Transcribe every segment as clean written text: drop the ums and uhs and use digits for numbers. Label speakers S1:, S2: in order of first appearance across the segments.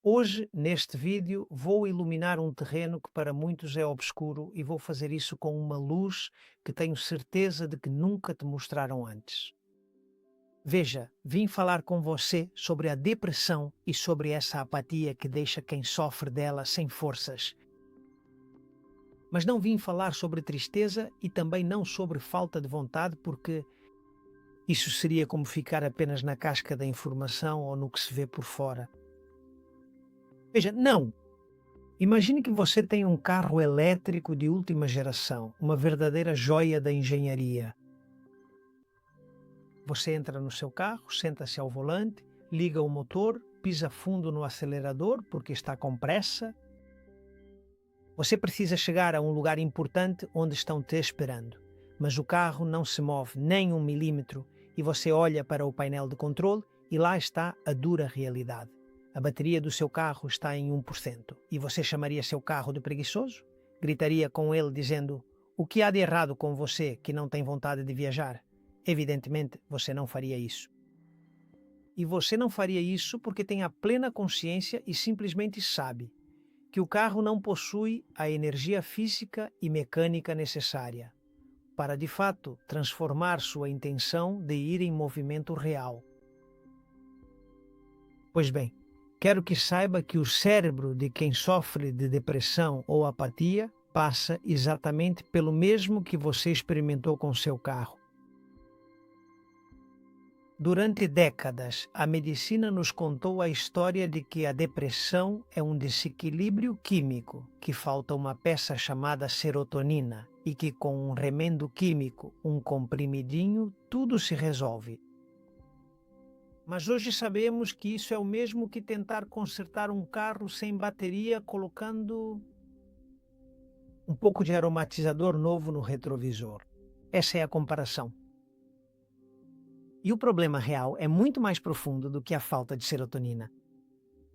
S1: Hoje, neste vídeo, vou iluminar um terreno que para muitos é obscuro e vou fazer isso com uma luz que tenho certeza de que nunca te mostraram antes. Veja, vim falar com você sobre a depressão e sobre essa apatia que deixa quem sofre dela sem forças. Mas não vim falar sobre tristeza e também não sobre falta de vontade, porque isso seria como ficar apenas na casca da informação ou no que se vê por fora. Veja, não! Imagine que você tem um carro elétrico de última geração, uma verdadeira joia da engenharia. Você entra no seu carro, senta-se ao volante, liga o motor, pisa fundo no acelerador porque está com pressa. Você precisa chegar a um lugar importante onde estão te esperando, mas o carro não se move nem um milímetro e você olha para o painel de controle e lá está a dura realidade. A bateria do seu carro está em 1%. E você chamaria seu carro de preguiçoso? Gritaria com ele dizendo: "O que há de errado com você que não tem vontade de viajar?" Evidentemente, você não faria isso. E você não faria isso porque tem a plena consciência e simplesmente sabe que o carro não possui a energia física e mecânica necessária para, de fato, transformar sua intenção de ir em movimento real. Pois bem, quero que saiba que o cérebro de quem sofre de depressão ou apatia passa exatamente pelo mesmo que você experimentou com seu carro. Durante décadas, a medicina nos contou a história de que a depressão é um desequilíbrio químico, que falta uma peça chamada serotonina e que com um remendo químico, um comprimidinho, tudo se resolve. Mas hoje sabemos que isso é o mesmo que tentar consertar um carro sem bateria colocando um pouco de aromatizador novo no retrovisor. Essa é a comparação. E o problema real é muito mais profundo do que a falta de serotonina.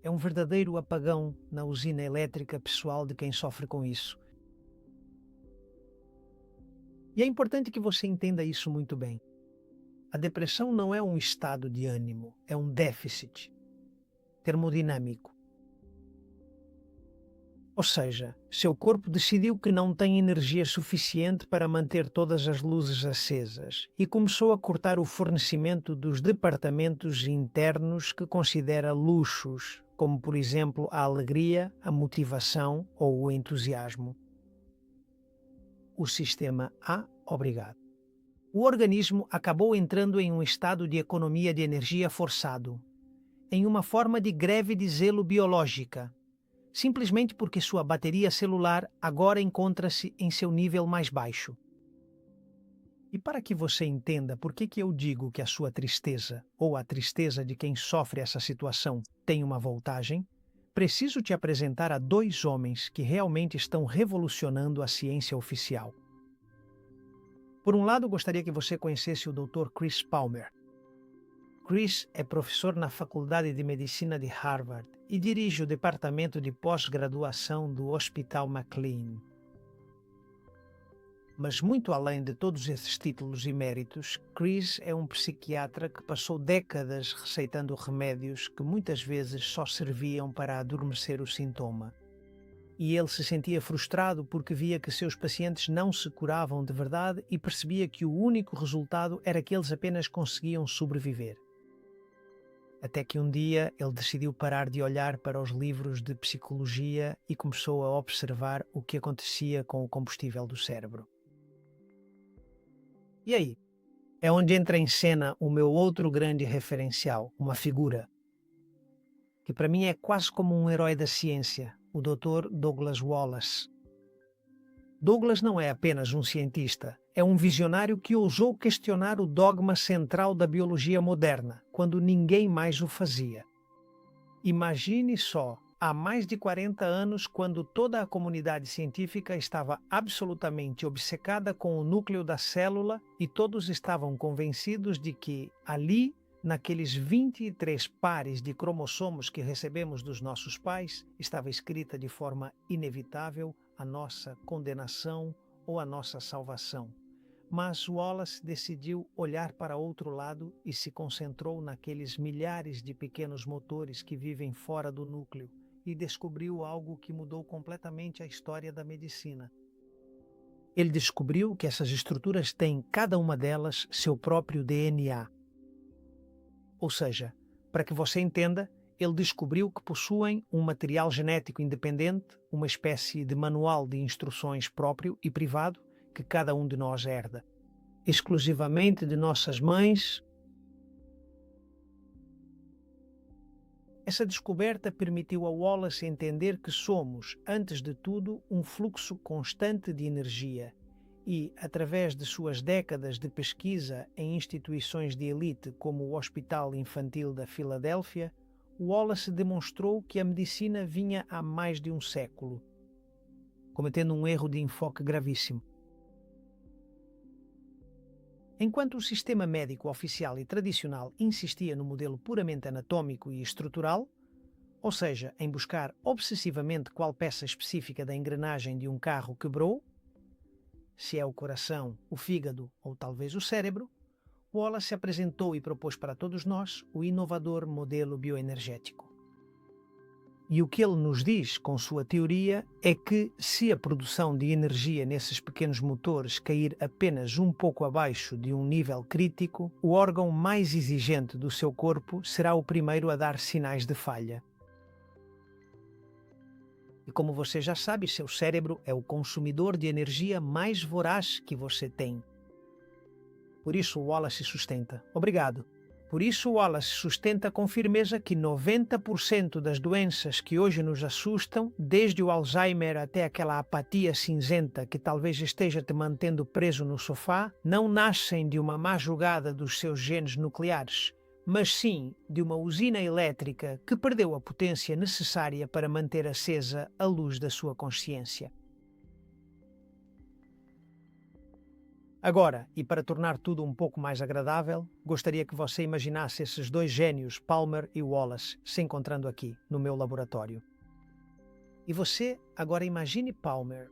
S1: É um verdadeiro apagão na usina elétrica pessoal de quem sofre com isso. E é importante que você entenda isso muito bem. A depressão não é um estado de ânimo, é um déficit termodinâmico. Ou seja, seu corpo decidiu que não tem energia suficiente para manter todas as luzes acesas e começou a cortar o fornecimento dos departamentos internos que considera luxos, como por exemplo a alegria, a motivação ou o entusiasmo. O sistema A, obrigado. O organismo acabou entrando em um estado de economia de energia forçado, em uma forma de greve de zelo biológica, simplesmente porque sua bateria celular agora encontra-se em seu nível mais baixo. E para que você entenda por que eu digo que a sua tristeza, ou a tristeza de quem sofre essa situação, tem uma voltagem, preciso te apresentar a dois homens que realmente estão revolucionando a ciência oficial. Por um lado, gostaria que você conhecesse o Dr. Chris Palmer. Chris é professor na Faculdade de Medicina de Harvard e dirige o departamento de pós-graduação do Hospital McLean. Mas muito além de todos esses títulos e méritos, Chris é um psiquiatra que passou décadas receitando remédios que muitas vezes só serviam para adormecer o sintoma. E ele se sentia frustrado porque via que seus pacientes não se curavam de verdade e percebia que o único resultado era que eles apenas conseguiam sobreviver. Até que um dia ele decidiu parar de olhar para os livros de psicologia e começou a observar o que acontecia com o combustível do cérebro. E aí? É onde entra em cena o meu outro grande referencial, uma figura, que para mim é quase como um herói da ciência, o Dr. Douglas Wallace. Douglas não é apenas um cientista, é um visionário que ousou questionar o dogma central da biologia moderna, quando ninguém mais o fazia. Imagine só, há mais de 40 anos, quando toda a comunidade científica estava absolutamente obcecada com o núcleo da célula e todos estavam convencidos de que ali, naqueles 23 pares de cromossomos que recebemos dos nossos pais, estava escrita de forma inevitável a nossa condenação ou a nossa salvação. Mas Wallace decidiu olhar para outro lado e se concentrou naqueles milhares de pequenos motores que vivem fora do núcleo e descobriu algo que mudou completamente a história da medicina. Ele descobriu que essas estruturas têm, cada uma delas, seu próprio DNA. Ou seja, para que você entenda, ele descobriu que possuem um material genético independente, uma espécie de manual de instruções próprio e privado que cada um de nós herda, exclusivamente de nossas mães. Essa descoberta permitiu a Wallace entender que somos, antes de tudo, um fluxo constante de energia e, através de suas décadas de pesquisa em instituições de elite como o Hospital Infantil da Filadélfia, Wallace demonstrou que a medicina vinha há mais de um século, cometendo um erro de enfoque gravíssimo. Enquanto o sistema médico oficial e tradicional insistia no modelo puramente anatômico e estrutural, ou seja, em buscar obsessivamente qual peça específica da engrenagem de um carro quebrou, se é o coração, o fígado ou talvez o cérebro, Wallace apresentou e propôs para todos nós o inovador modelo bioenergético. E o que ele nos diz com sua teoria é que, se a produção de energia nesses pequenos motores cair apenas um pouco abaixo de um nível crítico, o órgão mais exigente do seu corpo será o primeiro a dar sinais de falha. E como você já sabe, seu cérebro é o consumidor de energia mais voraz que você tem. Por isso Wallace sustenta. Obrigado. Por isso Wallace sustenta com firmeza que 90% das doenças que hoje nos assustam, desde o Alzheimer até aquela apatia cinzenta que talvez esteja te mantendo preso no sofá, não nascem de uma má jogada dos seus genes nucleares, mas sim de uma usina elétrica que perdeu a potência necessária para manter acesa a luz da sua consciência. Agora, e para tornar tudo um pouco mais agradável, gostaria que você imaginasse esses dois gênios, Palmer e Wallace, se encontrando aqui, no meu laboratório. E você agora imagine Palmer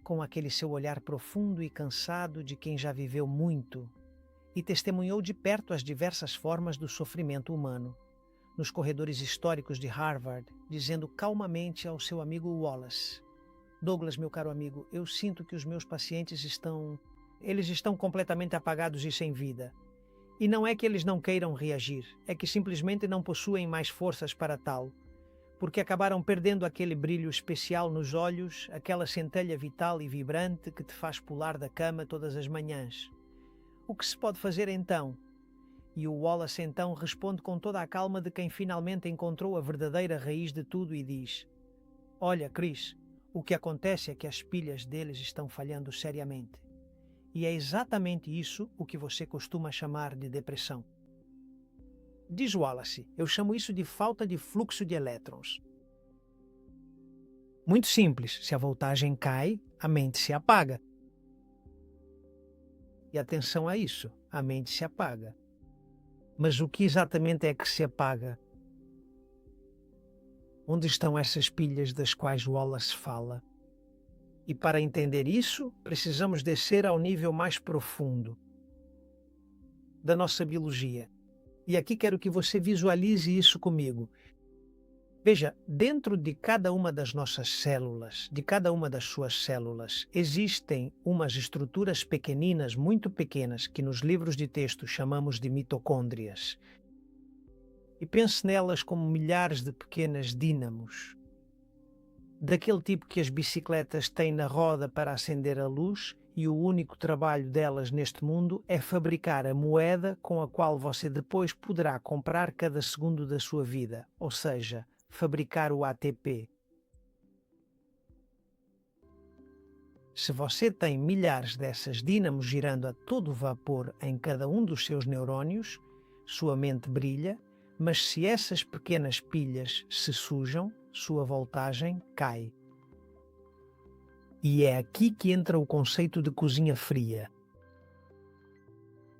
S1: com aquele seu olhar profundo e cansado de quem já viveu muito e testemunhou de perto as diversas formas do sofrimento humano, nos corredores históricos de Harvard, dizendo calmamente ao seu amigo Wallace: Douglas, meu caro amigo, eu sinto que os meus pacientes estão completamente apagados e sem vida. E não é que eles não queiram reagir, é que simplesmente não possuem mais forças para tal, porque acabaram perdendo aquele brilho especial nos olhos, aquela centelha vital e vibrante que te faz pular da cama todas as manhãs. O que se pode fazer então? E o Wallace então responde com toda a calma de quem finalmente encontrou a verdadeira raiz de tudo e diz: Olha, Chris, o que acontece é que as pilhas deles estão falhando seriamente. E é exatamente isso o que você costuma chamar de depressão. Diz Wallace, eu chamo isso de falta de fluxo de elétrons. Muito simples, se a voltagem cai, a mente se apaga. E atenção a isso, a mente se apaga. Mas o que exatamente é que se apaga? Onde estão essas pilhas das quais Wallace fala? E para entender isso, precisamos descer ao nível mais profundo da nossa biologia. E aqui quero que você visualize isso comigo. Veja, dentro de cada uma das nossas células, de cada uma das suas células, existem umas estruturas pequeninas, muito pequenas, que nos livros de texto chamamos de mitocôndrias. E pense nelas como milhares de pequenas dínamos, daquele tipo que as bicicletas têm na roda para acender a luz, e o único trabalho delas neste mundo é fabricar a moeda com a qual você depois poderá comprar cada segundo da sua vida, ou seja, fabricar o ATP. Se você tem milhares dessas dínamos girando a todo vapor em cada um dos seus neurónios, sua mente brilha, mas se essas pequenas pilhas se sujam, sua voltagem cai. E é aqui que entra o conceito de cozinha fria.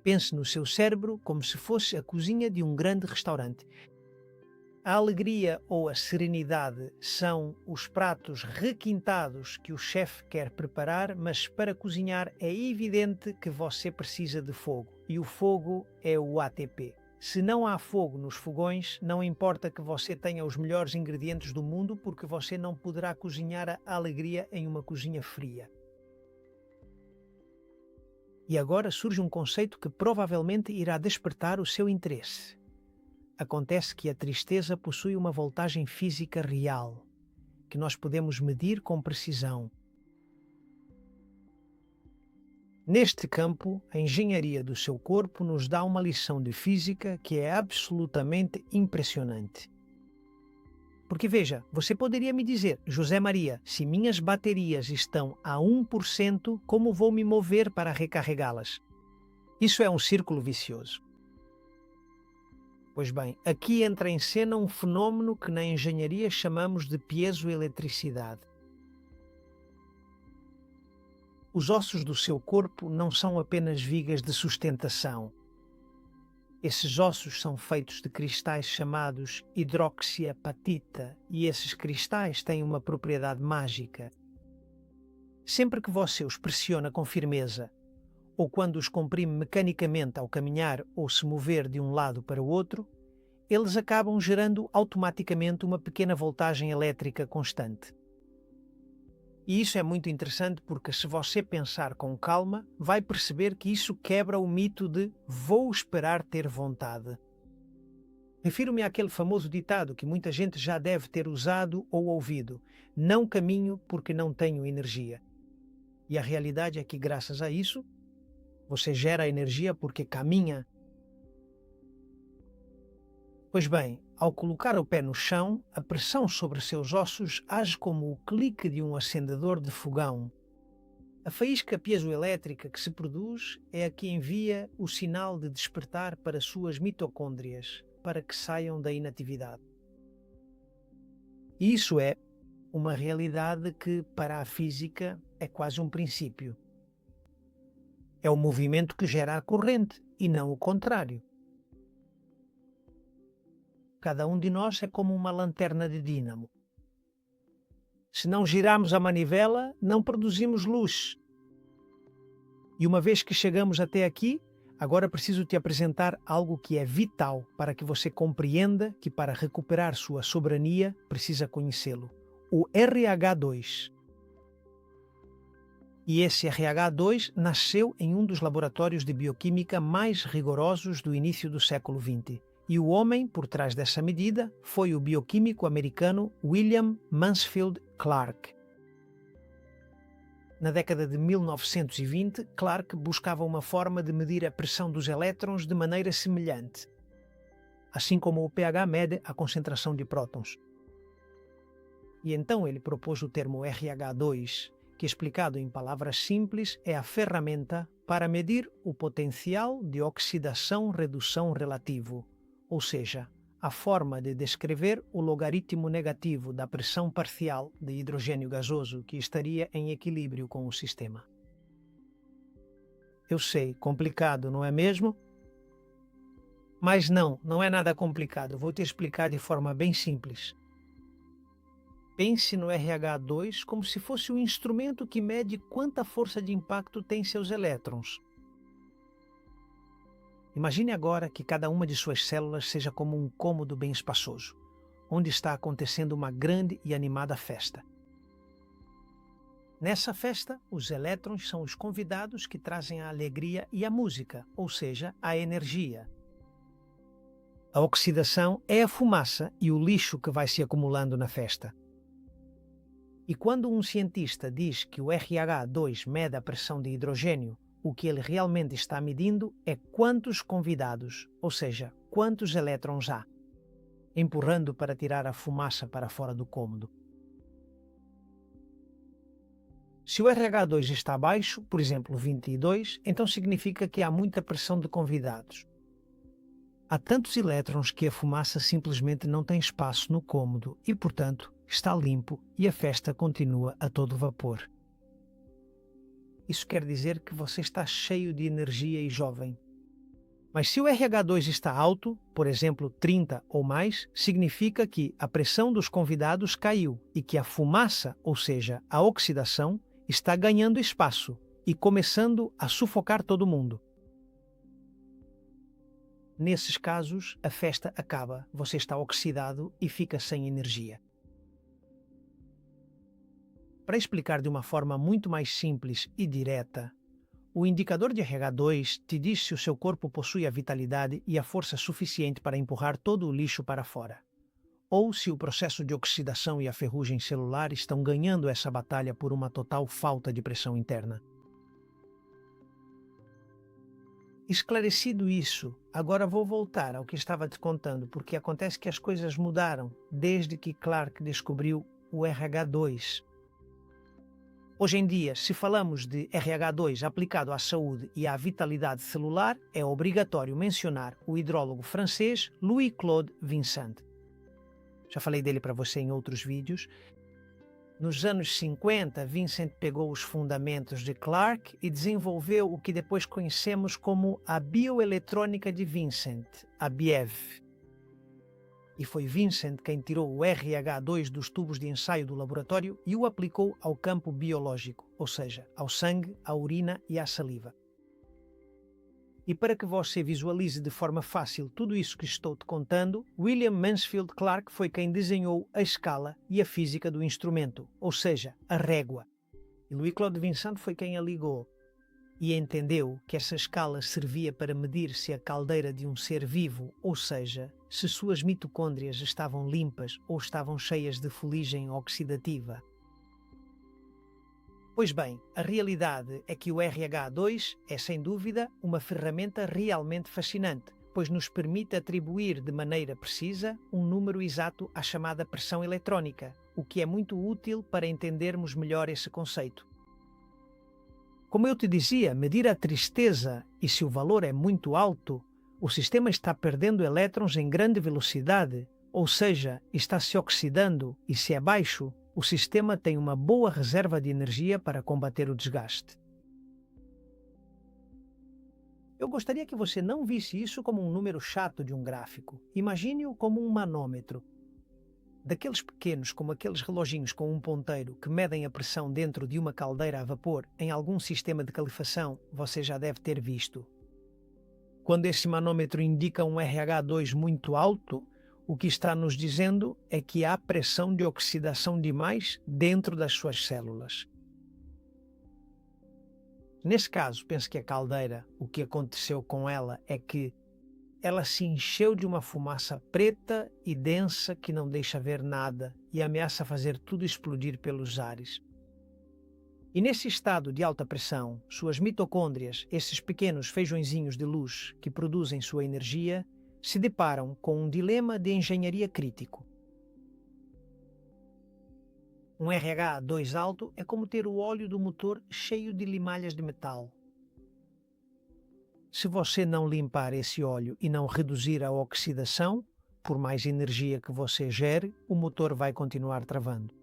S1: Pense no seu cérebro como se fosse a cozinha de um grande restaurante. A alegria ou a serenidade são os pratos requintados que o chefe quer preparar, mas para cozinhar é evidente que você precisa de fogo. E o fogo é o ATP. Se não há fogo nos fogões, não importa que você tenha os melhores ingredientes do mundo, porque você não poderá cozinhar a alegria em uma cozinha fria. E agora surge um conceito que provavelmente irá despertar o seu interesse. Acontece que a tristeza possui uma voltagem física real, que nós podemos medir com precisão. Neste campo, a engenharia do seu corpo nos dá uma lição de física que é absolutamente impressionante. Porque veja, você poderia me dizer: José Maria, se minhas baterias estão a 1%, como vou me mover para recarregá-las? Isso é um círculo vicioso. Pois bem, aqui entra em cena um fenômeno que na engenharia chamamos de piezoeletricidade. Os ossos do seu corpo não são apenas vigas de sustentação. Esses ossos são feitos de cristais chamados hidroxiapatita e esses cristais têm uma propriedade mágica. Sempre que você os pressiona com firmeza, ou quando os comprime mecanicamente ao caminhar ou se mover de um lado para o outro, eles acabam gerando automaticamente uma pequena voltagem elétrica constante. E isso é muito interessante porque, se você pensar com calma, vai perceber que isso quebra o mito de "vou esperar ter vontade". Refiro-me àquele famoso ditado que muita gente já deve ter usado ou ouvido: "Não caminho porque não tenho energia". E a realidade é que, graças a isso, você gera energia porque caminha. Pois bem, ao colocar o pé no chão, a pressão sobre seus ossos age como o clique de um acendedor de fogão. A faísca piezoelétrica que se produz é a que envia o sinal de despertar para suas mitocôndrias, para que saiam da inatividade. E isso é uma realidade que, para a física, é quase um princípio. É o movimento que gera a corrente e não o contrário. Cada um de nós é como uma lanterna de dínamo. Se não girarmos a manivela, não produzimos luz. E uma vez que chegamos até aqui, agora preciso te apresentar algo que é vital para que você compreenda que, para recuperar sua soberania, precisa conhecê-lo: o RH2. E esse RH2 nasceu em um dos laboratórios de bioquímica mais rigorosos do início do século XX. E o homem por trás dessa medida foi o bioquímico americano William Mansfield Clark. Na década de 1920, Clark buscava uma forma de medir a pressão dos elétrons de maneira semelhante, assim como o pH mede a concentração de prótons. E então ele propôs o termo RH2, que, explicado em palavras simples, é a ferramenta para medir o potencial de oxidação-redução relativo, ou seja, a forma de descrever o logaritmo negativo da pressão parcial de hidrogênio gasoso que estaria em equilíbrio com o sistema. Eu sei, complicado, não é mesmo? Mas não é nada complicado. Vou te explicar de forma bem simples. Pense no RH2 como se fosse um instrumento que mede quanta força de impacto tem seus elétrons. Imagine agora que cada uma de suas células seja como um cômodo bem espaçoso, onde está acontecendo uma grande e animada festa. Nessa festa, os elétrons são os convidados que trazem a alegria e a música, ou seja, a energia. A oxidação é a fumaça e o lixo que vai se acumulando na festa. E quando um cientista diz que o RH2 mede a pressão de hidrogênio, o que ele realmente está medindo é quantos convidados, ou seja, quantos elétrons há, empurrando para tirar a fumaça para fora do cômodo. Se o RH2 está baixo, por exemplo 22, então significa que há muita pressão de convidados. Há tantos elétrons que a fumaça simplesmente não tem espaço no cômodo e, portanto, está limpo e a festa continua a todo vapor. Isso quer dizer que você está cheio de energia e jovem. Mas se o RH2 está alto, por exemplo 30 ou mais, significa que a pressão dos convidados caiu e que a fumaça, ou seja, a oxidação, está ganhando espaço e começando a sufocar todo mundo. Nesses casos, a festa acaba, você está oxidado e fica sem energia. Para explicar de uma forma muito mais simples e direta, o indicador de RH2 te diz se o seu corpo possui a vitalidade e a força suficiente para empurrar todo o lixo para fora, ou se o processo de oxidação e a ferrugem celular estão ganhando essa batalha por uma total falta de pressão interna. Esclarecido isso, agora vou voltar ao que estava te contando, porque acontece que as coisas mudaram desde que Clark descobriu o RH2. Hoje em dia, se falamos de RH2 aplicado à saúde e à vitalidade celular, é obrigatório mencionar o hidrólogo francês Louis-Claude Vincent. Já falei dele para você em outros vídeos. Nos anos 50, Vincent pegou os fundamentos de Clark e desenvolveu o que depois conhecemos como a bioeletrônica de Vincent, a BIEV. E foi Vincent quem tirou o RH2 dos tubos de ensaio do laboratório e o aplicou ao campo biológico, ou seja, ao sangue, à urina e à saliva. E para que você visualize de forma fácil tudo isso que estou te contando, William Mansfield Clark foi quem desenhou a escala e a física do instrumento, ou seja, a régua. E Louis-Claude Vincent foi quem a ligou e entendeu que essa escala servia para medir se a caldeira de um ser vivo, ou seja, se suas mitocôndrias estavam limpas ou estavam cheias de fuligem oxidativa. Pois bem, a realidade é que o RH2 é, sem dúvida, uma ferramenta realmente fascinante, pois nos permite atribuir de maneira precisa um número exato à chamada pressão eletrónica, o que é muito útil para entendermos melhor esse conceito. Como eu te dizia, medir a tristeza e se o valor é muito alto, o sistema está perdendo elétrons em grande velocidade, ou seja, está se oxidando, e se é baixo, o sistema tem uma boa reserva de energia para combater o desgaste. Eu gostaria que você não visse isso como um número chato de um gráfico. Imagine-o como um manômetro. Daqueles pequenos, como aqueles reloginhos com um ponteiro que medem a pressão dentro de uma caldeira a vapor em algum sistema de calefação, você já deve ter visto. Quando esse manômetro indica um RH2 muito alto, o que está nos dizendo é que há pressão de oxidação demais dentro das suas células. Nesse caso, penso que a caldeira, o que aconteceu com ela é que ela se encheu de uma fumaça preta e densa que não deixa ver nada e ameaça fazer tudo explodir pelos ares. E nesse estado de alta pressão, suas mitocôndrias, esses pequenos feijõezinhos de luz que produzem sua energia, se deparam com um dilema de engenharia crítico. Um RH2 alto é como ter o óleo do motor cheio de limalhas de metal. Se você não limpar esse óleo e não reduzir a oxidação, por mais energia que você gere, o motor vai continuar travando.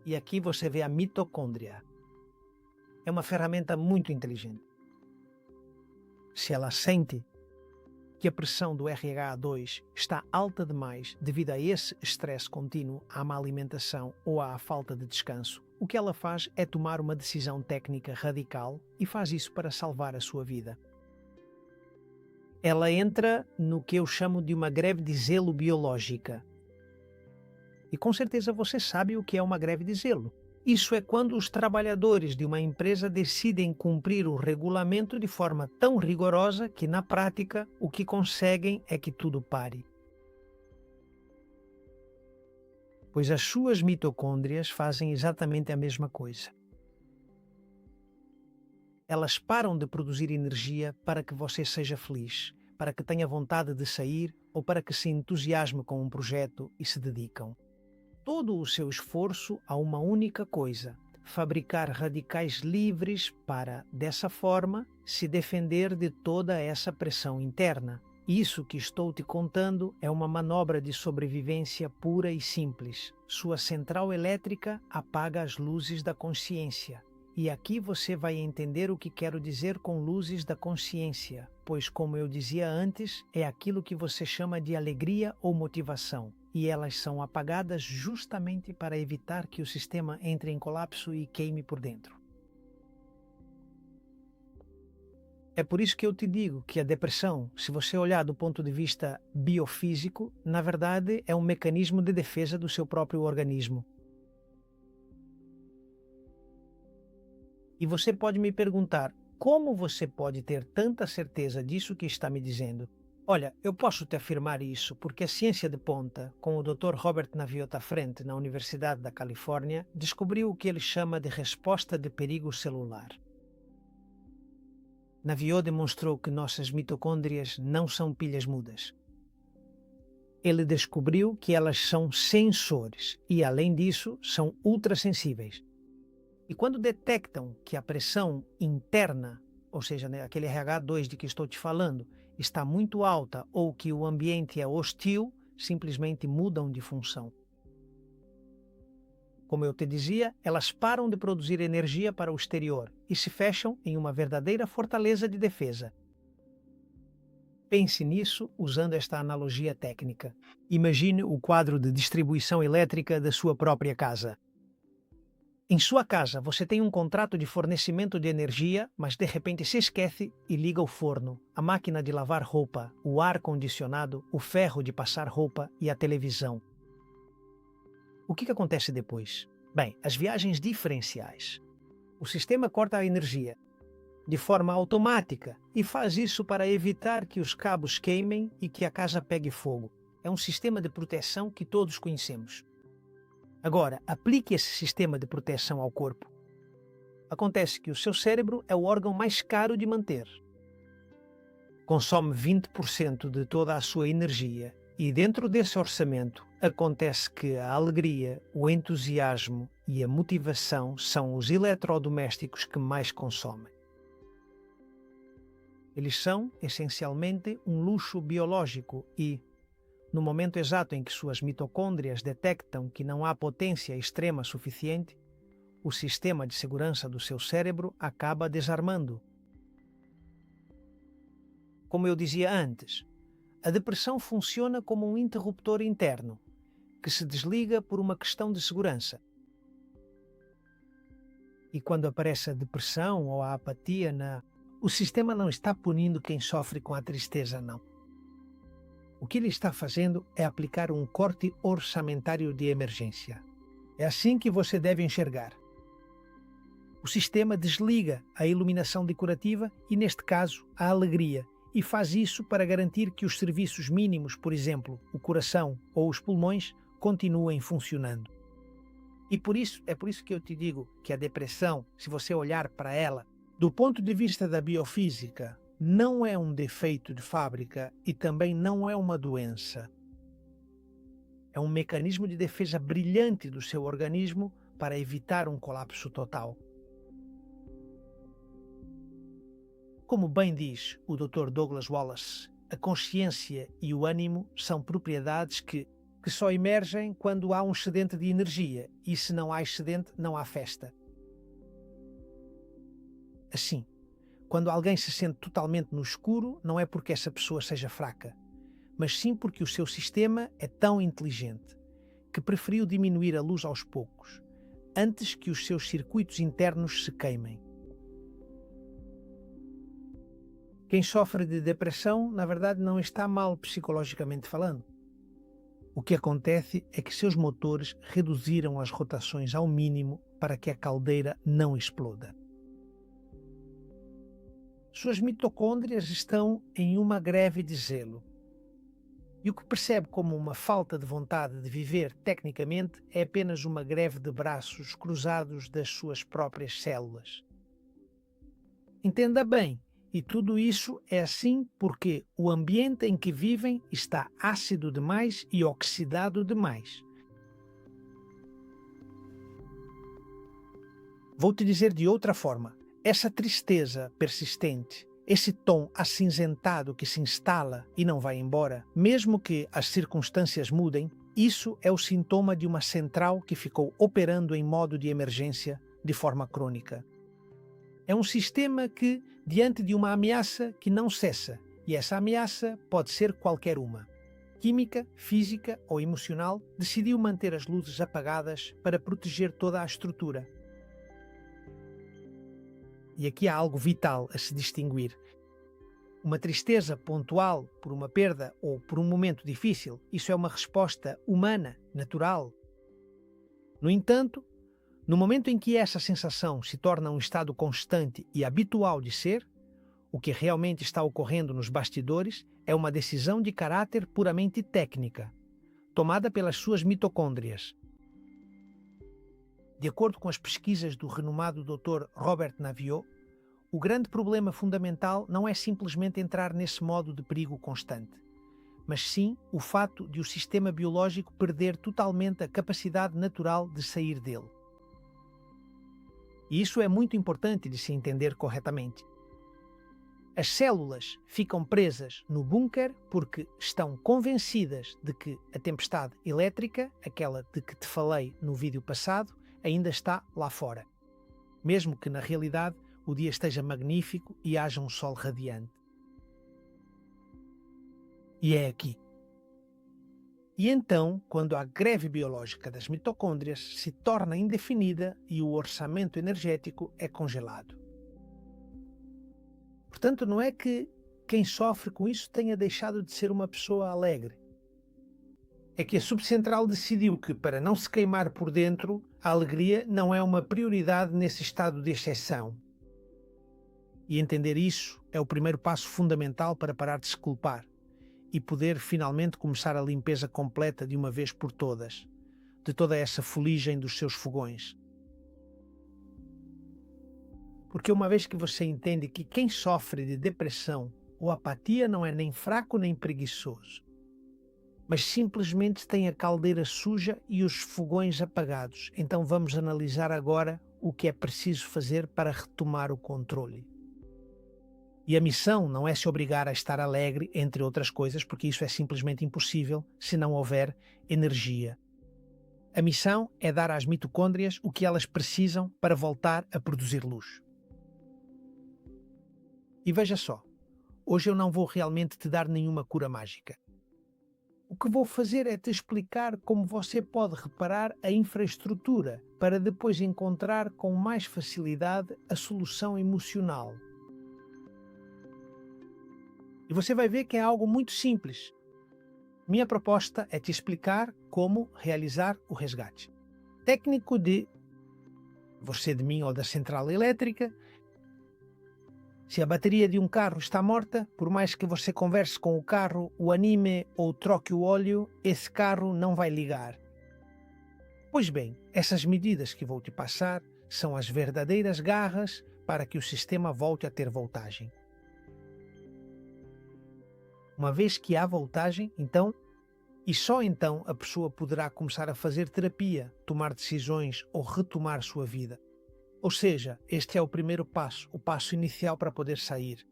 S1: E aqui você vê a mitocôndria. É uma ferramenta muito inteligente. Se ela sente que a pressão do RH2 está alta demais devido a esse estresse contínuo, à má alimentação ou à falta de descanso, o que ela faz é tomar uma decisão técnica radical e faz isso para salvar a sua vida. Ela entra no que eu chamo de uma greve de zelo biológica. E com certeza você sabe o que é uma greve de zelo. Isso é quando os trabalhadores de uma empresa decidem cumprir o regulamento de forma tão rigorosa que, na prática, o que conseguem é que tudo pare. Pois as suas mitocôndrias fazem exatamente a mesma coisa. Elas param de produzir energia para que você seja feliz, para que tenha vontade de sair ou para que se entusiasme com um projeto e se dedicam. Todo o seu esforço a uma única coisa: fabricar radicais livres para, dessa forma, se defender de toda essa pressão interna. Isso que estou te contando é uma manobra de sobrevivência pura e simples. Sua central elétrica apaga as luzes da consciência. E aqui você vai entender o que quero dizer com luzes da consciência, pois, como eu dizia antes, é aquilo que você chama de alegria ou motivação. E elas são apagadas justamente para evitar que o sistema entre em colapso e queime por dentro. É por isso que eu te digo que a depressão, se você olhar do ponto de vista biofísico, na verdade é um mecanismo de defesa do seu próprio organismo. E você pode me perguntar, como você pode ter tanta certeza disso que está me dizendo? Olha, eu posso te afirmar isso porque a ciência de ponta, com o Dr. Robert Naviaux à frente na Universidade da Califórnia, descobriu o que ele chama de resposta de perigo celular. Naviaux demonstrou que nossas mitocôndrias não são pilhas mudas. Ele descobriu que elas são sensores e, além disso, são ultrassensíveis. E quando detectam que a pressão interna, ou seja, né, aquele RH2 de que estou te falando, está muito alta ou que o ambiente é hostil, simplesmente mudam de função. Como eu te dizia, elas param de produzir energia para o exterior e se fecham em uma verdadeira fortaleza de defesa. Pense nisso usando esta analogia técnica. Imagine o quadro de distribuição elétrica da sua própria casa. Em sua casa, você tem um contrato de fornecimento de energia, mas de repente se esquece e liga o forno, a máquina de lavar roupa, o ar-condicionado, o ferro de passar roupa e a televisão. O que acontece depois? Bem, as viagens diferenciais. O sistema corta a energia de forma automática e faz isso para evitar que os cabos queimem e que a casa pegue fogo. É um sistema de proteção que todos conhecemos. Agora, aplique esse sistema de proteção ao corpo. Acontece que o seu cérebro é o órgão mais caro de manter. Consome 20% de toda a sua energia e dentro desse orçamento acontece que a alegria, o entusiasmo e a motivação são os eletrodomésticos que mais consomem. Eles são, essencialmente, um luxo biológico e, no momento exato em que suas mitocôndrias detectam que não há potência extrema suficiente, o sistema de segurança do seu cérebro acaba desarmando. Como eu dizia antes, a depressão funciona como um interruptor interno, que se desliga por uma questão de segurança. E quando aparece a depressão ou a apatia, o sistema não está punindo quem sofre com a tristeza, não. O que ele está fazendo é aplicar um corte orçamentário de emergência. É assim que você deve enxergar. O sistema desliga a iluminação decorativa e, neste caso, a alegria, e faz isso para garantir que os serviços mínimos, por exemplo, o coração ou os pulmões, continuem funcionando. E é por isso que eu te digo que a depressão, se você olhar para ela, do ponto de vista da biofísica, não é um defeito de fábrica e também não é uma doença. É um mecanismo de defesa brilhante do seu organismo para evitar um colapso total. Como bem diz o Dr. Douglas Wallace, a consciência e o ânimo são propriedades que só emergem quando há um excedente de energia e se não há excedente, não há festa. Assim, quando alguém se sente totalmente no escuro, não é porque essa pessoa seja fraca, mas sim porque o seu sistema é tão inteligente que preferiu diminuir a luz aos poucos, antes que os seus circuitos internos se queimem. Quem sofre de depressão, na verdade, não está mal psicologicamente falando. O que acontece é que seus motores reduziram as rotações ao mínimo para que a caldeira não exploda. Suas mitocôndrias estão em uma greve de zelo. E o que percebe como uma falta de vontade de viver, tecnicamente, é apenas uma greve de braços cruzados das suas próprias células. Entenda bem, e tudo isso é assim porque o ambiente em que vivem está ácido demais e oxidado demais. Vou te dizer de outra forma. Essa tristeza persistente, esse tom acinzentado que se instala e não vai embora, mesmo que as circunstâncias mudem, isso é o sintoma de uma central que ficou operando em modo de emergência de forma crônica. É um sistema que, diante de uma ameaça que não cessa, e essa ameaça pode ser qualquer uma, química, física ou emocional, decidiu manter as luzes apagadas para proteger toda a estrutura. E aqui há algo vital a se distinguir. Uma tristeza pontual por uma perda ou por um momento difícil, isso é uma resposta humana, natural. No entanto, no momento em que essa sensação se torna um estado constante e habitual de ser, o que realmente está ocorrendo nos bastidores é uma decisão de caráter puramente técnica, tomada pelas suas mitocôndrias. De acordo com as pesquisas do renomado Dr. Robert Naviaux, o grande problema fundamental não é simplesmente entrar nesse modo de perigo constante, mas sim o fato de o sistema biológico perder totalmente a capacidade natural de sair dele. E isso é muito importante de se entender corretamente. As células ficam presas no bunker porque estão convencidas de que a tempestade elétrica, aquela de que te falei no vídeo passado, ainda está lá fora, mesmo que na realidade o dia esteja magnífico e haja um sol radiante. E é aqui. E então, quando a greve biológica das mitocôndrias se torna indefinida e o orçamento energético é congelado. Portanto, não é que quem sofre com isso tenha deixado de ser uma pessoa alegre. É que a subcentral decidiu que, para não se queimar por dentro, a alegria não é uma prioridade nesse estado de exceção. E entender isso é o primeiro passo fundamental para parar de se culpar e poder finalmente começar a limpeza completa de uma vez por todas, de toda essa fuligem dos seus fogões. Porque uma vez que você entende que quem sofre de depressão ou apatia não é nem fraco nem preguiçoso, mas simplesmente tem a caldeira suja e os fogões apagados, então vamos analisar agora o que é preciso fazer para retomar o controle. E a missão não é se obrigar a estar alegre, entre outras coisas, porque isso é simplesmente impossível se não houver energia. A missão é dar às mitocôndrias o que elas precisam para voltar a produzir luz. E veja só, hoje eu não vou realmente te dar nenhuma cura mágica. O que vou fazer é te explicar como você pode reparar a infraestrutura para depois encontrar com mais facilidade a solução emocional. E você vai ver que é algo muito simples. Minha proposta é te explicar como realizar o resgate técnico de você de mim ou da central elétrica. Se a bateria de um carro está morta, por mais que você converse com o carro, o anime ou troque o óleo, esse carro não vai ligar. Pois bem, essas medidas que vou te passar são as verdadeiras garras para que o sistema volte a ter voltagem. Uma vez que há voltagem, então, e só então a pessoa poderá começar a fazer terapia, tomar decisões ou retomar sua vida. Ou seja, este é o primeiro passo, o passo inicial para poder sair.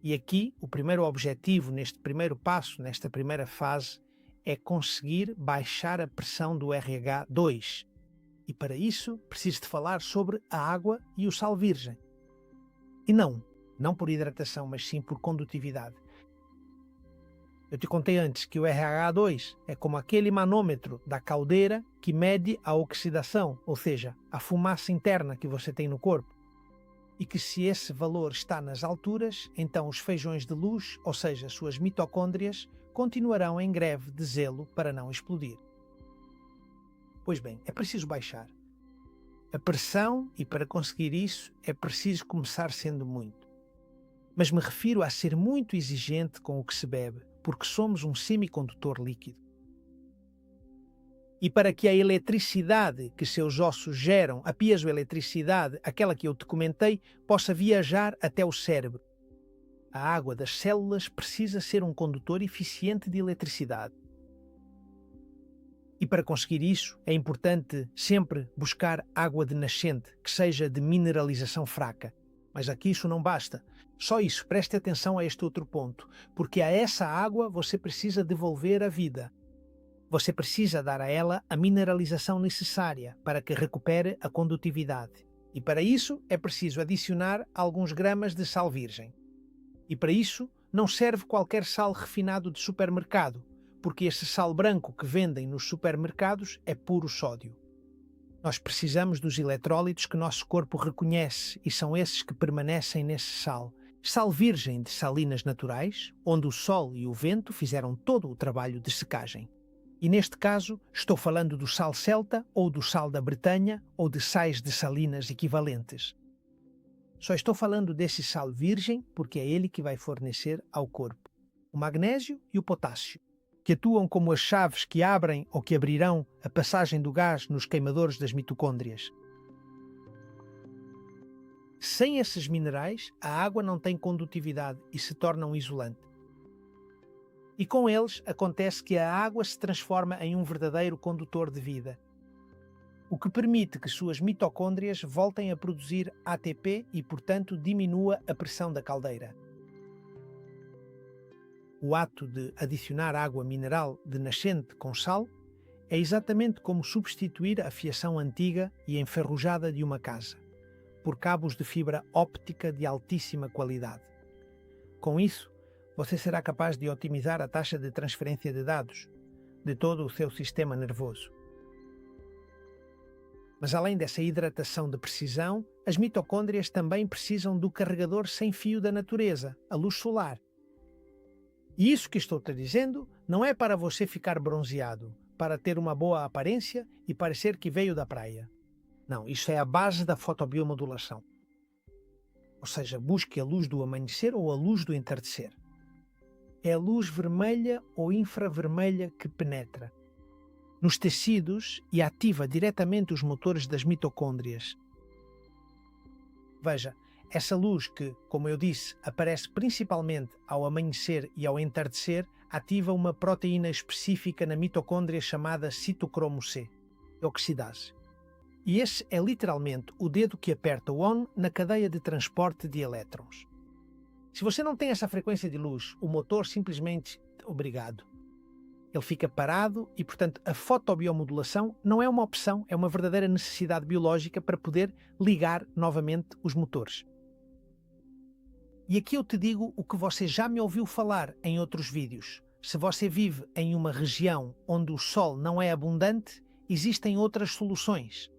S1: E aqui, o primeiro objetivo neste primeiro passo, nesta primeira fase, é conseguir baixar a pressão do RH2. E para isso, preciso de falar sobre a água e o sal virgem. E não por hidratação, mas sim por condutividade. Eu te contei antes que o RH2 é como aquele manômetro da caldeira que mede a oxidação, ou seja, a fumaça interna que você tem no corpo. E que se esse valor está nas alturas, então os feijões de luz, ou seja, suas mitocôndrias, continuarão em greve de zelo para não explodir. Pois bem, é preciso baixar a pressão e para conseguir isso é preciso começar sendo muito. Mas me refiro a ser muito exigente com o que se bebe, porque somos um semicondutor líquido. E para que a eletricidade que seus ossos geram, a piezoeletricidade, aquela que eu te comentei, possa viajar até o cérebro, a água das células precisa ser um condutor eficiente de eletricidade. E para conseguir isso, é importante sempre buscar água de nascente, que seja de mineralização fraca. Mas aqui isso não basta. Só isso, preste atenção a este outro ponto, porque a essa água você precisa devolver a vida. Você precisa dar a ela a mineralização necessária para que recupere a condutividade. E para isso é preciso adicionar alguns gramas de sal virgem. E para isso não serve qualquer sal refinado de supermercado, porque esse sal branco que vendem nos supermercados é puro sódio. Nós precisamos dos eletrólitos que nosso corpo reconhece e são esses que permanecem nesse sal. Sal virgem de salinas naturais, onde o sol e o vento fizeram todo o trabalho de secagem. E neste caso, estou falando do sal celta ou do sal da Bretanha ou de sais de salinas equivalentes. Só estou falando desse sal virgem porque é ele que vai fornecer ao corpo o magnésio e o potássio, que atuam como as chaves que abrem ou que abrirão a passagem do gás nos queimadores das mitocôndrias. Sem esses minerais, a água não tem condutividade e se torna um isolante. E com eles acontece que a água se transforma em um verdadeiro condutor de vida, o que permite que suas mitocôndrias voltem a produzir ATP e, portanto, diminua a pressão da caldeira. O ato de adicionar água mineral de nascente com sal é exatamente como substituir a fiação antiga e enferrujada de uma casa por cabos de fibra óptica de altíssima qualidade. Com isso, você será capaz de otimizar a taxa de transferência de dados de todo o seu sistema nervoso. Mas além dessa hidratação de precisão, as mitocôndrias também precisam do carregador sem fio da natureza, a luz solar. E isso que estou te dizendo não é para você ficar bronzeado, para ter uma boa aparência e parecer que veio da praia. Não, isso é a base da fotobiomodulação. Ou seja, busque a luz do amanhecer ou a luz do entardecer. É a luz vermelha ou infravermelha que penetra nos tecidos e ativa diretamente os motores das mitocôndrias. Veja, essa luz que, como eu disse, aparece principalmente ao amanhecer e ao entardecer, ativa uma proteína específica na mitocôndria chamada citocromo C, oxidase. E esse é literalmente o dedo que aperta o ON na cadeia de transporte de elétrons. Se você não tem essa frequência de luz, o motor simplesmente, obrigado. Ele fica parado e, portanto, a fotobiomodulação não é uma opção, é uma verdadeira necessidade biológica para poder ligar novamente os motores. E aqui eu te digo o que você já me ouviu falar em outros vídeos. Se você vive em uma região onde o sol não é abundante, existem outras soluções.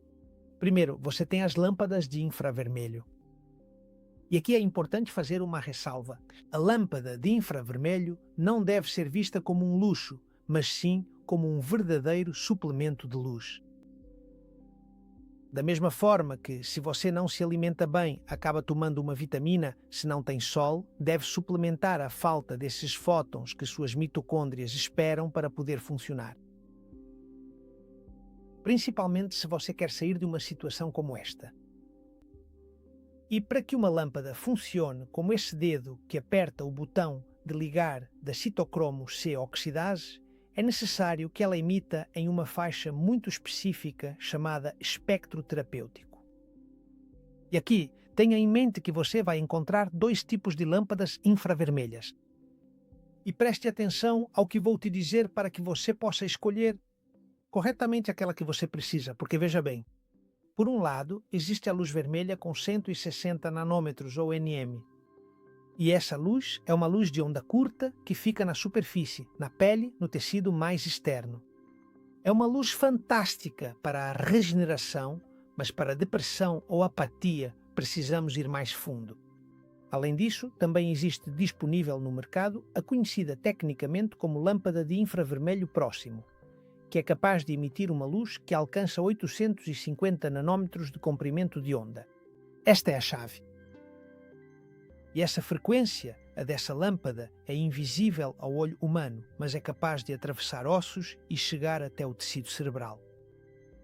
S1: Primeiro, você tem as lâmpadas de infravermelho. E aqui é importante fazer uma ressalva. A lâmpada de infravermelho não deve ser vista como um luxo, mas sim como um verdadeiro suplemento de luz. Da mesma forma que, se você não se alimenta bem, acaba tomando uma vitamina, se não tem sol, deve suplementar a falta desses fótons que suas mitocôndrias esperam para poder funcionar. Principalmente se você quer sair de uma situação como esta. E para que uma lâmpada funcione como esse dedo que aperta o botão de ligar da citocromo C oxidase, é necessário que ela emita em uma faixa muito específica chamada espectro terapêutico. E aqui, tenha em mente que você vai encontrar dois tipos de lâmpadas infravermelhas. E preste atenção ao que vou te dizer para que você possa escolher corretamente aquela que você precisa, porque veja bem, por um lado, existe a luz vermelha com 160 nanômetros ou nm. E essa luz é uma luz de onda curta que fica na superfície, na pele, no tecido mais externo. É uma luz fantástica para a regeneração, mas para a depressão ou apatia precisamos ir mais fundo. Além disso, também existe disponível no mercado a conhecida tecnicamente como lâmpada de infravermelho próximo, que é capaz de emitir uma luz que alcança 850 nanômetros de comprimento de onda. Esta é a chave. E essa frequência, a dessa lâmpada, é invisível ao olho humano, mas é capaz de atravessar ossos e chegar até o tecido cerebral.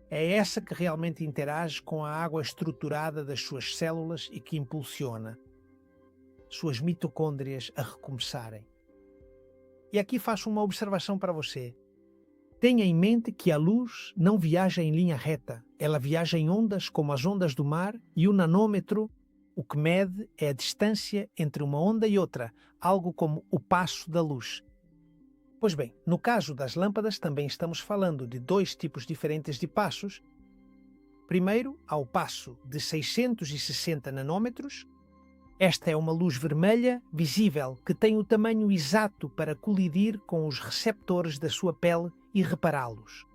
S1: É essa que realmente interage com a água estruturada das suas células e que impulsiona suas mitocôndrias a recomeçarem. E aqui faço uma observação para você. Tenha em mente que a luz não viaja em linha reta, ela viaja em ondas como as ondas do mar e o nanômetro, o que mede é a distância entre uma onda e outra, algo como o passo da luz. Pois bem, no caso das lâmpadas também estamos falando de dois tipos diferentes de passos. Primeiro, há o passo de 660 nanômetros. Esta é uma luz vermelha, visível, que tem o tamanho exato para colidir com os receptores da sua pele e repará-los.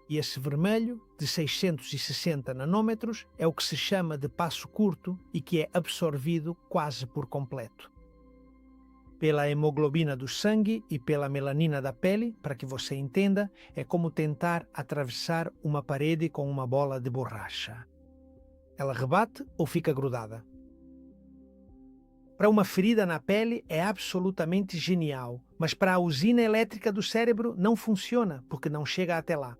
S1: E esse vermelho, de 660 nanômetros, é o que se chama de passo curto e que é absorvido quase por completo. Pela hemoglobina do sangue e pela melanina da pele, para que você entenda, é como tentar atravessar uma parede com uma bola de borracha. Ela rebate ou fica grudada. Para uma ferida na pele é absolutamente genial, mas para a usina elétrica do cérebro não funciona, porque não chega até lá.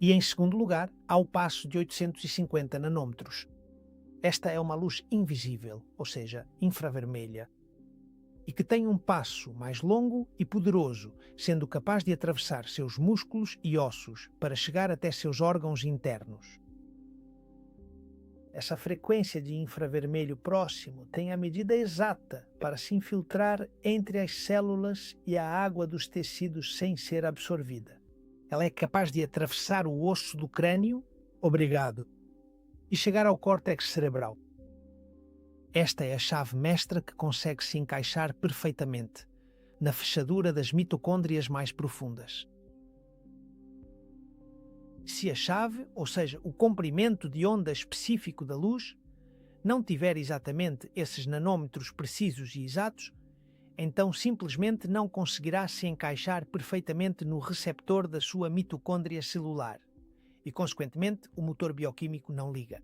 S1: E em segundo lugar, há o passo de 850 nanômetros. Esta é uma luz invisível, ou seja, infravermelha, e que tem um passo mais longo e poderoso, sendo capaz de atravessar seus músculos e ossos para chegar até seus órgãos internos. Essa frequência de infravermelho próximo tem a medida exata para se infiltrar entre as células e a água dos tecidos sem ser absorvida. Ela é capaz de atravessar o osso do crânio, obrigado, e chegar ao córtex cerebral. Esta é a chave mestra que consegue se encaixar perfeitamente na fechadura das mitocôndrias mais profundas. Se a chave, ou seja, o comprimento de onda específico da luz, não tiver exatamente esses nanômetros precisos e exatos, então simplesmente não conseguirá se encaixar perfeitamente no receptor da sua mitocôndria celular e, consequentemente, o motor bioquímico não liga.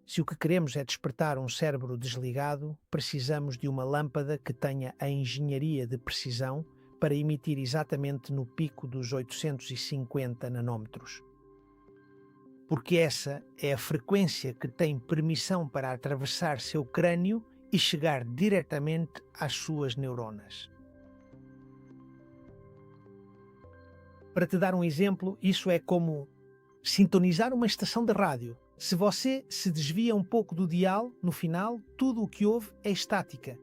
S1: Se o que queremos é despertar um cérebro desligado, precisamos de uma lâmpada que tenha a engenharia de precisão para emitir exatamente no pico dos 850 nanômetros. Porque essa é a frequência que tem permissão para atravessar seu crânio e chegar diretamente às suas neuronas. Para te dar um exemplo, isso é como sintonizar uma estação de rádio. Se você se desvia um pouco do dial, no final, tudo o que houve é estática.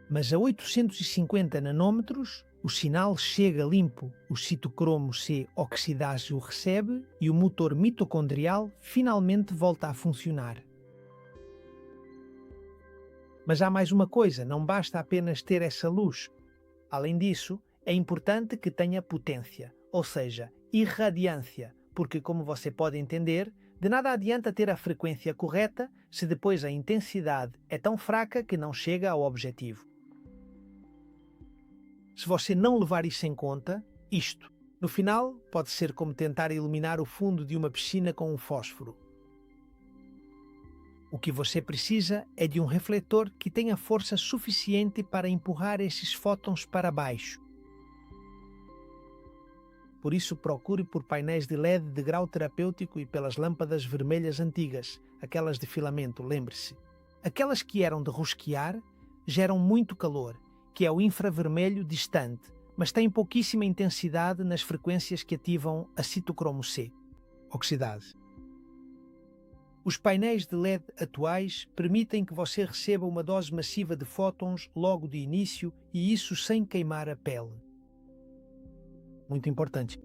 S1: Mas a 850 nanômetros, o sinal chega limpo, o citocromo C oxidase o recebe e o motor mitocondrial finalmente volta a funcionar. Mas há mais uma coisa, não basta apenas ter essa luz. Além disso, é importante que tenha potência, ou seja, irradiância, porque, como você pode entender, de nada adianta ter a frequência correta se depois a intensidade é tão fraca que não chega ao objetivo. Se você não levar isso em conta, isto, no final, pode ser como tentar iluminar o fundo de uma piscina com um fósforo. O que você precisa é de um refletor que tenha força suficiente para empurrar esses fótons para baixo. Por isso, procure por painéis de LED de grau terapêutico e pelas lâmpadas vermelhas antigas, aquelas de filamento, lembre-se. Aquelas que eram de rosquear geram muito calor, que é o infravermelho distante, mas têm pouquíssima intensidade nas frequências que ativam a citocromo C, oxidase. Os painéis de LED atuais permitem que você receba uma dose massiva de fótons logo de início e isso sem queimar a pele. Muito importante.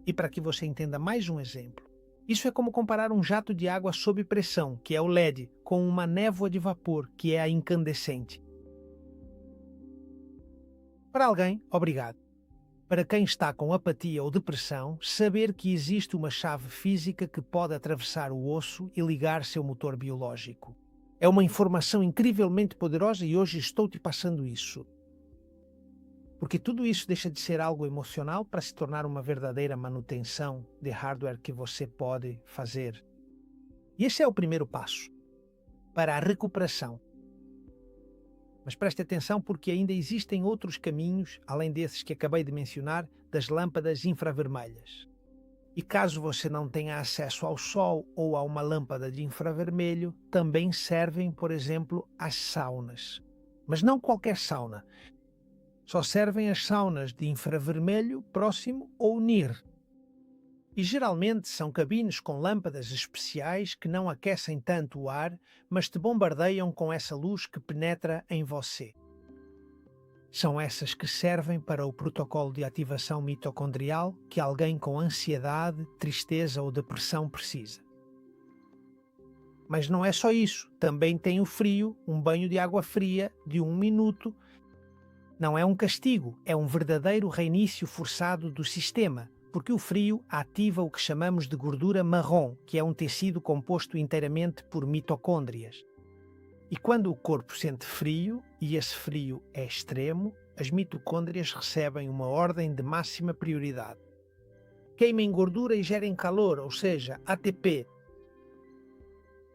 S1: E para que você entenda mais um exemplo, isso é como comparar um jato de água sob pressão, que é o LED, com uma névoa de vapor, que é a incandescente. Para alguém, obrigado. Para quem está com apatia ou depressão, saber que existe uma chave física que pode atravessar o osso e ligar seu motor biológico. É uma informação incrivelmente poderosa e hoje estou te passando isso. Porque tudo isso deixa de ser algo emocional para se tornar uma verdadeira manutenção de hardware que você pode fazer. E esse é o primeiro passo para a recuperação. Mas preste atenção porque ainda existem outros caminhos, além desses que acabei de mencionar, das lâmpadas infravermelhas. E caso você não tenha acesso ao sol ou a uma lâmpada de infravermelho, também servem, por exemplo, as saunas. Mas não qualquer sauna. Só servem as saunas de infravermelho próximo ou NIR. E geralmente são cabines com lâmpadas especiais que não aquecem tanto o ar, mas te bombardeiam com essa luz que penetra em você. São essas que servem para o protocolo de ativação mitocondrial que alguém com ansiedade, tristeza ou depressão precisa. Mas não é só isso, também tem o frio, um banho de água fria de 1 minuto, Não é um castigo, é um verdadeiro reinício forçado do sistema, porque o frio ativa o que chamamos de gordura marrom, que é um tecido composto inteiramente por mitocôndrias. E quando o corpo sente frio, e esse frio é extremo, as mitocôndrias recebem uma ordem de máxima prioridade. Queimem gordura e gerem calor, ou seja, ATP.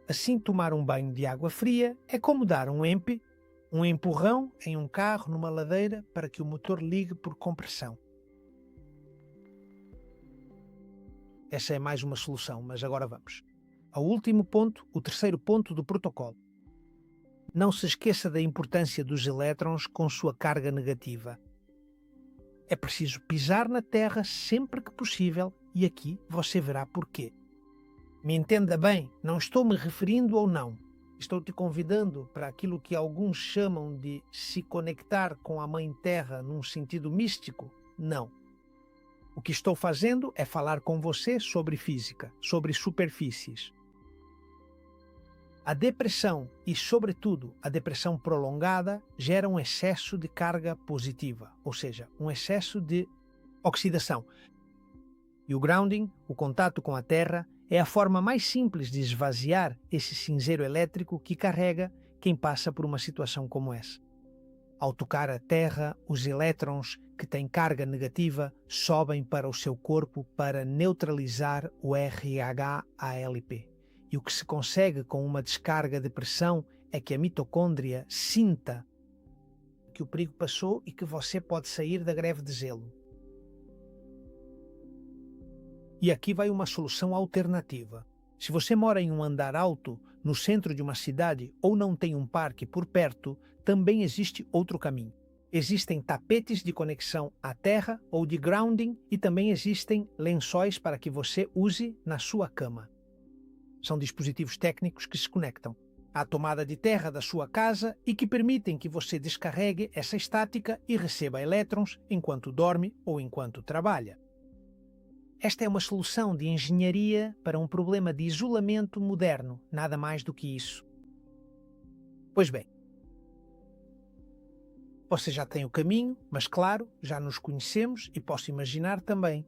S1: Assim, tomar um banho de água fria é como dar um empurrão em um carro numa ladeira para que o motor ligue por compressão. Essa é mais uma solução, mas agora vamos ao último ponto, o terceiro ponto do protocolo. Não se esqueça da importância dos elétrons com sua carga negativa. É preciso pisar na Terra sempre que possível e aqui você verá porquê. Me entenda bem, não estou me referindo ou não. Estou te convidando para aquilo que alguns chamam de se conectar com a Mãe Terra num sentido místico? Não. O que estou fazendo é falar com você sobre física, sobre superfícies. A depressão e, sobretudo, a depressão prolongada gera um excesso de carga positiva, ou seja, um excesso de oxidação. E o grounding, o contato com a Terra, é a forma mais simples de esvaziar esse cinzeiro elétrico que carrega quem passa por uma situação como essa. Ao tocar a Terra, os elétrons que têm carga negativa sobem para o seu corpo para neutralizar o RH-ALP. E o que se consegue com uma descarga de pressão é que a mitocôndria sinta que o perigo passou e que você pode sair da greve de gelo. E aqui vai uma solução alternativa. Se você mora em um andar alto, no centro de uma cidade ou não tem um parque por perto, também existe outro caminho. Existem tapetes de conexão à terra ou de grounding e também existem lençóis para que você use na sua cama. São dispositivos técnicos que se conectam à tomada de terra da sua casa e que permitem que você descarregue essa estática e receba elétrons enquanto dorme ou enquanto trabalha. Esta é uma solução de engenharia para um problema de isolamento moderno, nada mais do que isso. Pois bem, você já tem o caminho, mas claro, já nos conhecemos e posso imaginar também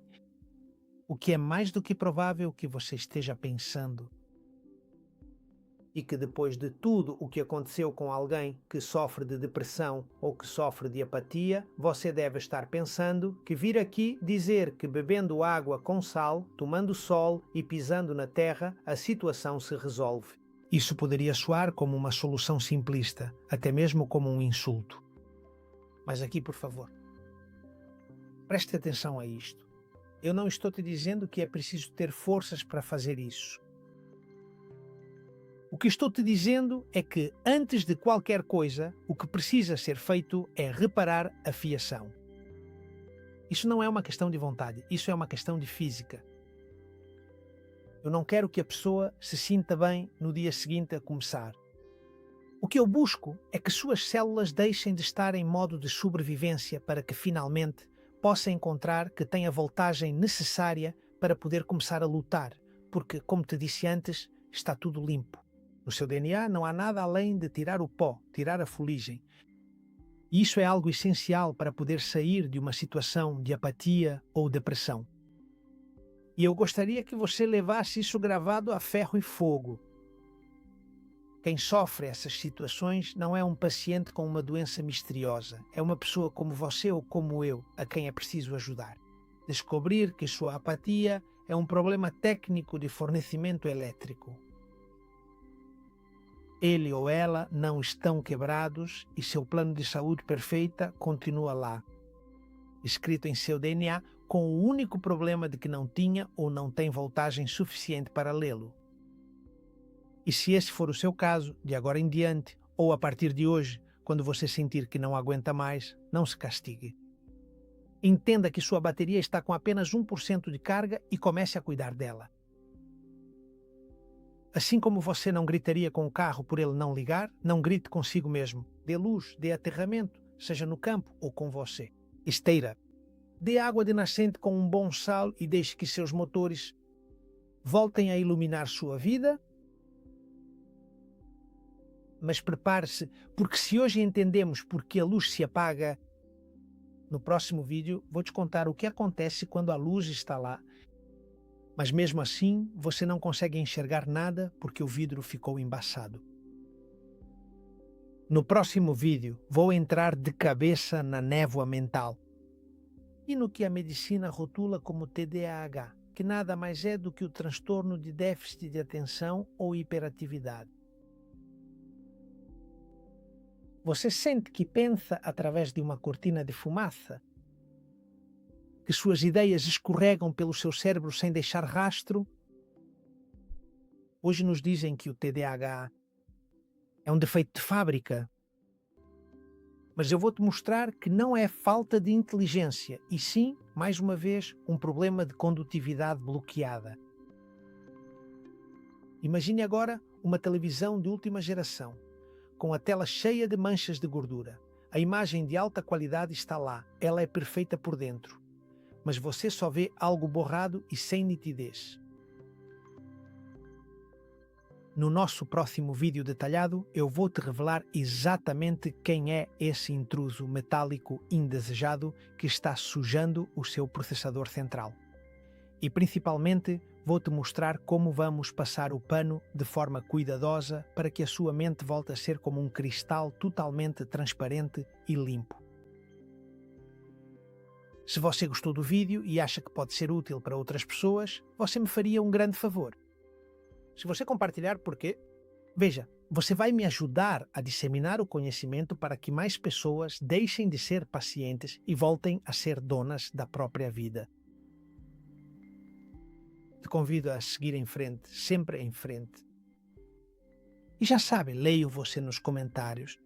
S1: o que é mais do que provável que você esteja pensando. E que depois de tudo o que aconteceu com alguém que sofre de depressão ou que sofre de apatia, você deve estar pensando que vir aqui dizer que bebendo água com sal, tomando sol e pisando na terra, a situação se resolve. Isso poderia soar como uma solução simplista, até mesmo como um insulto. Mas aqui, por favor, preste atenção a isto. Eu não estou te dizendo que é preciso ter forças para fazer isso. O que estou te dizendo é que, antes de qualquer coisa, o que precisa ser feito é reparar a fiação. Isso não é uma questão de vontade, isso é uma questão de física. Eu não quero que a pessoa se sinta bem no dia seguinte a começar. O que eu busco é que suas células deixem de estar em modo de sobrevivência para que, finalmente, possa encontrar que tem a voltagem necessária para poder começar a lutar, porque, como te disse antes, está tudo limpo. No seu DNA não há nada além de tirar o pó, tirar a fuligem. E isso é algo essencial para poder sair de uma situação de apatia ou depressão. E eu gostaria que você levasse isso gravado a ferro e fogo. Quem sofre essas situações não é um paciente com uma doença misteriosa, é uma pessoa como você ou como eu, a quem é preciso ajudar. Descobrir que sua apatia é um problema técnico de fornecimento elétrico. Ele ou ela não estão quebrados e seu plano de saúde perfeita continua lá, escrito em seu DNA, com o único problema de que não tinha ou não tem voltagem suficiente para lê-lo. E se esse for o seu caso, de agora em diante, ou a partir de hoje, quando você sentir que não aguenta mais, não se castigue. Entenda que sua bateria está com apenas 1% de carga e comece a cuidar dela. Assim como você não gritaria com o carro por ele não ligar, não grite consigo mesmo. Dê luz, dê aterramento, seja no campo ou com você. Esteira. Dê água de nascente com um bom sal e deixe que seus motores voltem a iluminar sua vida. Mas prepare-se, porque se hoje entendemos por que a luz se apaga, No próximo vídeo, vou te contar o que acontece quando a luz está lá, mas mesmo assim você não consegue enxergar nada porque o vidro ficou embaçado. No próximo vídeo, vou entrar de cabeça na névoa mental e no que a medicina rotula como TDAH, que nada mais é do que o transtorno de déficit de atenção ou hiperatividade. Você sente que pensa através de uma cortina de fumaça? Que suas ideias escorregam pelo seu cérebro sem deixar rastro? Hoje nos dizem que o TDAH é um defeito de fábrica, mas eu vou-te mostrar que não é falta de inteligência, e sim, mais uma vez, um problema de condutividade bloqueada. Imagine agora uma televisão de última geração, com a tela cheia de manchas de gordura. A imagem de alta qualidade está lá, ela é perfeita por dentro, mas você só vê algo borrado e sem nitidez. No nosso próximo vídeo detalhado, eu vou te revelar exatamente quem é esse intruso metálico indesejado que está sujando o seu processador central. E principalmente, vou te mostrar como vamos passar o pano de forma cuidadosa para que a sua mente volte a ser como um cristal totalmente transparente e limpo. Se você gostou do vídeo e acha que pode ser útil para outras pessoas, você me faria um grande favor. Se você compartilhar, porque, veja, você vai me ajudar a disseminar o conhecimento para que mais pessoas deixem de ser pacientes e voltem a ser donas da própria vida. Te convido a seguir em frente, sempre em frente. E já sabe, leio você nos comentários.